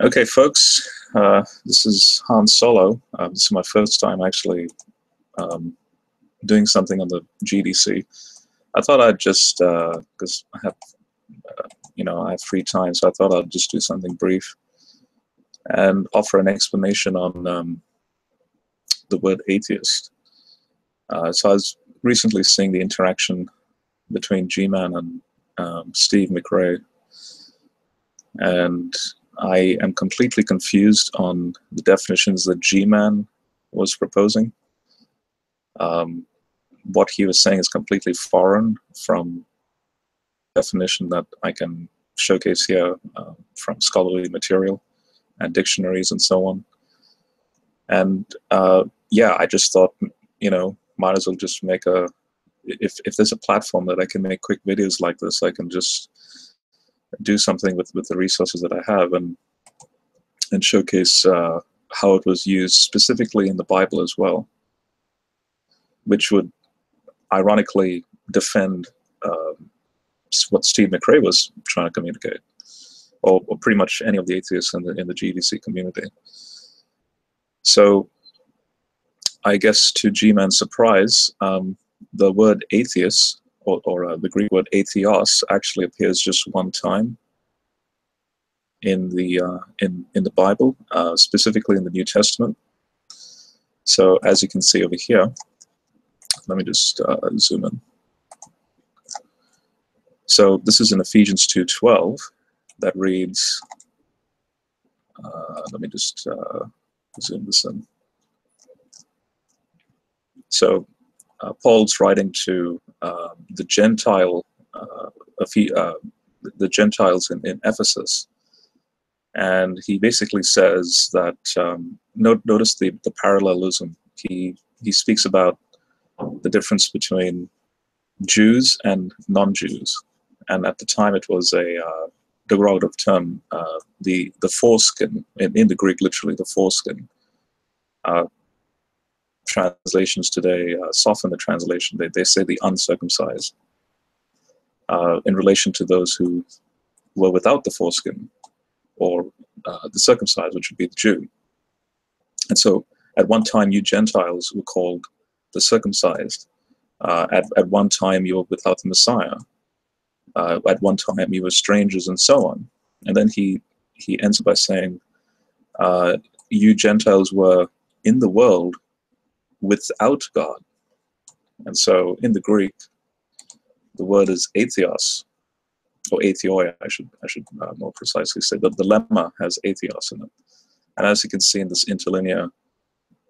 Okay, folks, this is Han Solo. This is my first time actually doing something on the GDC. I thought I'd just, because I have, I have free time, so I thought I'd just do something brief and offer an explanation on the word atheist. So I was recently seeing the interaction between G-Man and Steve McRae, and I am completely confused on the definitions that G-Man was proposing. What he was saying is completely foreign from the definition that I can showcase here from scholarly material and dictionaries and so on. And yeah, I just thought, might as well just make if there's a platform that I can make quick videos like this, I can just do something with the resources that I have and showcase how it was used specifically in the Bible as well, which would ironically defend what Steve McRae was trying to communicate, or pretty much any of the atheists in the GDC community. So I guess to G-Man's surprise, the word atheist, or the Greek word atheos, actually appears just one time in the Bible, specifically in the New Testament. So as you can see over here, let me just zoom in. So this is in Ephesians 2:12 that reads, let me just zoom this in. So Paul's writing to the Gentiles in Ephesus, and he basically says that notice the parallelism. He speaks about the difference between Jews and non-Jews, and at the time it was a derogative term. The foreskin in the Greek, literally the foreskin. Translations today soften the translation. They say the uncircumcised in relation to those who were without the foreskin, or the circumcised, which would be the Jew. And so at one time you Gentiles were called the circumcised. At one time you were without the Messiah. At one time you were strangers, and so on. And then he ends by saying, you Gentiles were in the world without God. And so in the Greek, the word is atheos, or atheoi, I should more precisely say. But the lemma has atheos in it. And as you can see in this interlinear,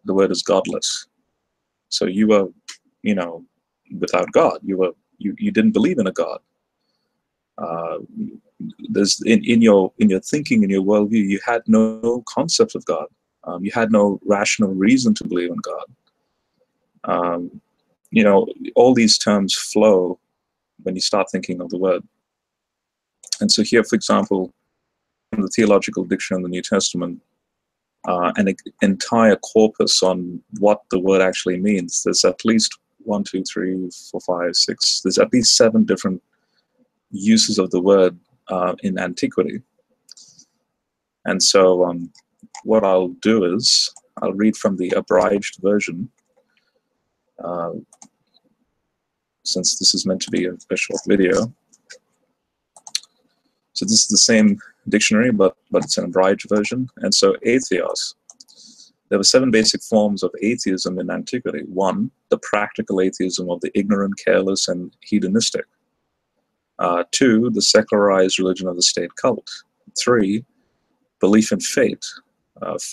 the word is godless. So you were, without God. You didn't believe in a God. There's in your thinking, in your worldview, you had no concept of God. You had no rational reason to believe in God. All these terms flow when you start thinking of the word. And so here, for example, in the Theological Dictionary in the New Testament, an entire corpus on what the word actually means. There's at least 1, 2, 3, 4, 5, 6. There's at least 7 different uses of the word in antiquity. And so what I'll do is I'll read from the abridged version, since this is meant to be a short video. So this is the same dictionary, but it's an abridged version. And so atheos, there were 7 basic forms of atheism in antiquity. 1, the practical atheism of the ignorant, careless, and hedonistic. 2, the secularized religion of the state cult. 3, belief in fate.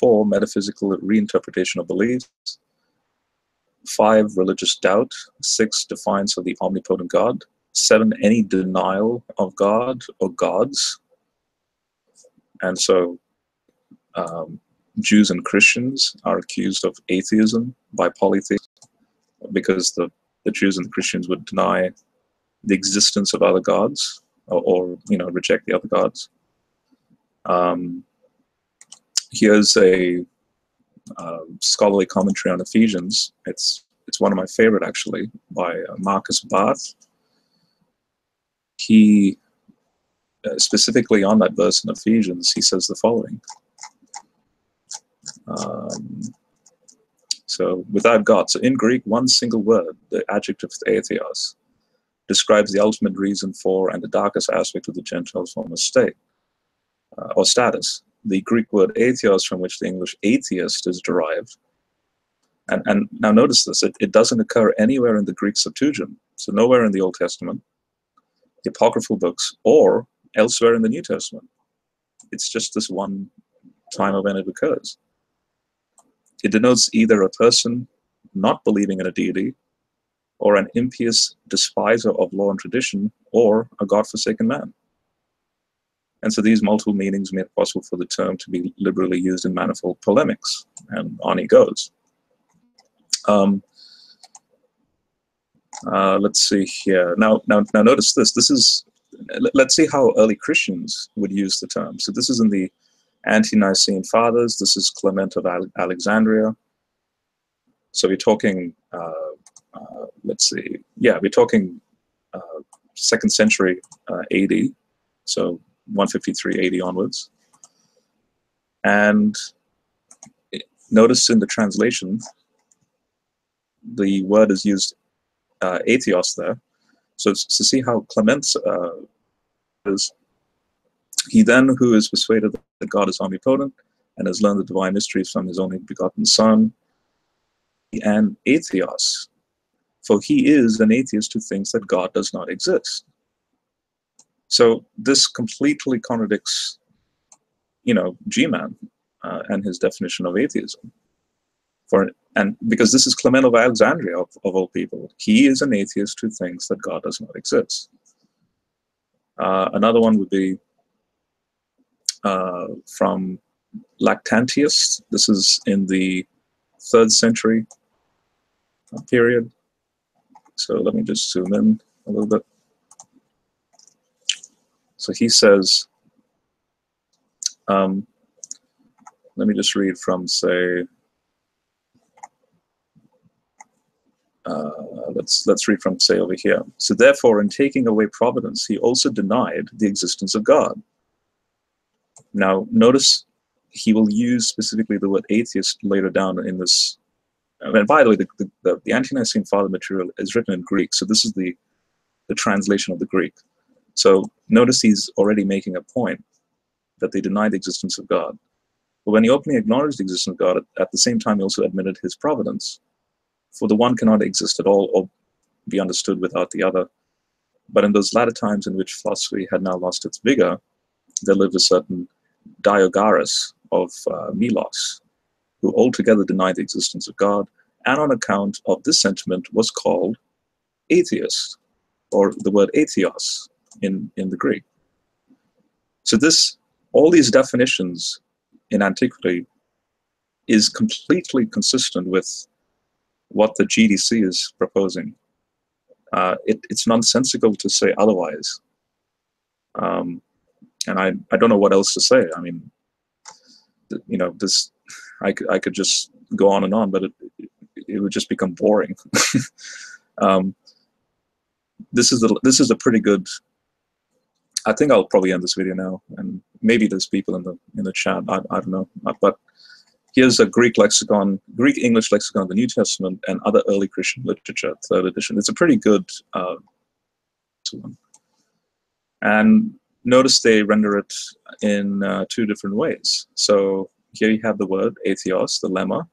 4, metaphysical reinterpretation of beliefs. 5, religious doubt. 6, defiance of the omnipotent God. 7, any denial of God or gods. And so Jews and Christians are accused of atheism by polytheists, because the Jews and the Christians would deny the existence of other gods, or reject the other gods. Here's a scholarly commentary on Ephesians. It's one of my favorite, actually, by Marcus Barth. He specifically on that verse in Ephesians, he says the following: Um, so without God. So in Greek, one single word, the adjective atheos, describes the ultimate reason for and the darkest aspect of the Gentiles' former state or status. The Greek word atheos, from which the English atheist is derived. And now notice this, it doesn't occur anywhere in the Greek Septuagint, so nowhere in the Old Testament, the apocryphal books, or elsewhere in the New Testament. It's just this one time when it occurs. It denotes either a person not believing in a deity, or an impious despiser of law and tradition, or a God-forsaken man. And so these multiple meanings made it possible for the term to be liberally used in manifold polemics, and on it goes. Let's see here. Now notice this. This is, let's see how early Christians would use the term. So this is in the Ante-Nicene Fathers. This is Clement of Alexandria. So we're talking, let's see, yeah, we're talking 2nd century AD, so 153 AD onwards. And notice in the translation, the word is used atheos there. So to see how Clement is, he then who is persuaded that God is omnipotent and has learned the divine mysteries from his only begotten Son, an atheos, for he is an atheist who thinks that God does not exist. So this completely contradicts, G-Man and his definition of atheism. And because this is Clement of Alexandria, of all people, he is an atheist who thinks that God does not exist. Another one would be from Lactantius. This is in the 3rd century period. So let me just zoom in a little bit. So he says, let me just read from, say, let's read from, say, over here. So therefore, in taking away providence, he also denied the existence of God. Now, notice he will use specifically the word atheist later down in this. And by the way, the Ante-Nicene Father material is written in Greek, so this is the translation of the Greek. So notice he's already making a point that they deny the existence of God. But when he openly acknowledged the existence of God, at the same time he also admitted his providence. For the one cannot exist at all or be understood without the other. But in those latter times in which philosophy had now lost its vigor, there lived a certain Diogaris of Milos, who altogether denied the existence of God, and on account of this sentiment was called atheist, or the word atheos in the Greek. So all these definitions in antiquity is completely consistent with what the GDC is proposing. It's nonsensical to say otherwise. And I don't know what else to say. I mean, this, I could just go on and on, but it would just become boring. This is a pretty good. I think I'll probably end this video now, and maybe there's people in the chat. I don't know, but here's a Greek English lexicon of the New Testament and other early Christian literature, 3rd edition. It's a pretty good one. And notice they render it in 2 different ways. So here you have the word atheos, the lemma.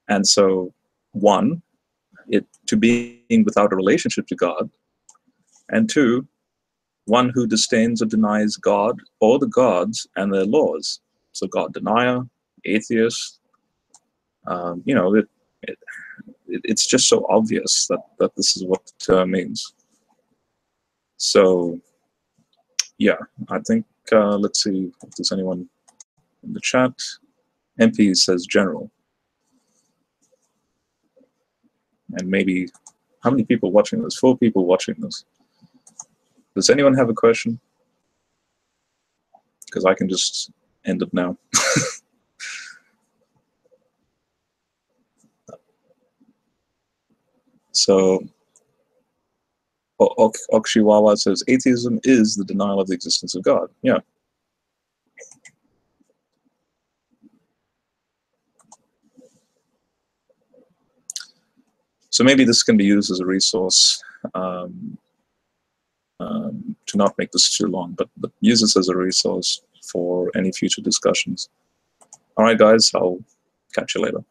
And so 1, to being without a relationship to God, and 2, one who disdains or denies God or the gods and their laws. So God denier, atheist. It's just so obvious that this is what the term means. So yeah, I think let's see if there's anyone in the chat. MP says general. And maybe, how many people watching this? 4 people watching this. Does anyone have a question? Because I can just end it now. So, Okshiwawa says, atheism is the denial of the existence of God. Yeah. So maybe this can be used as a resource to not make this too long, but use this as a resource for any future discussions. All right, guys, I'll catch you later.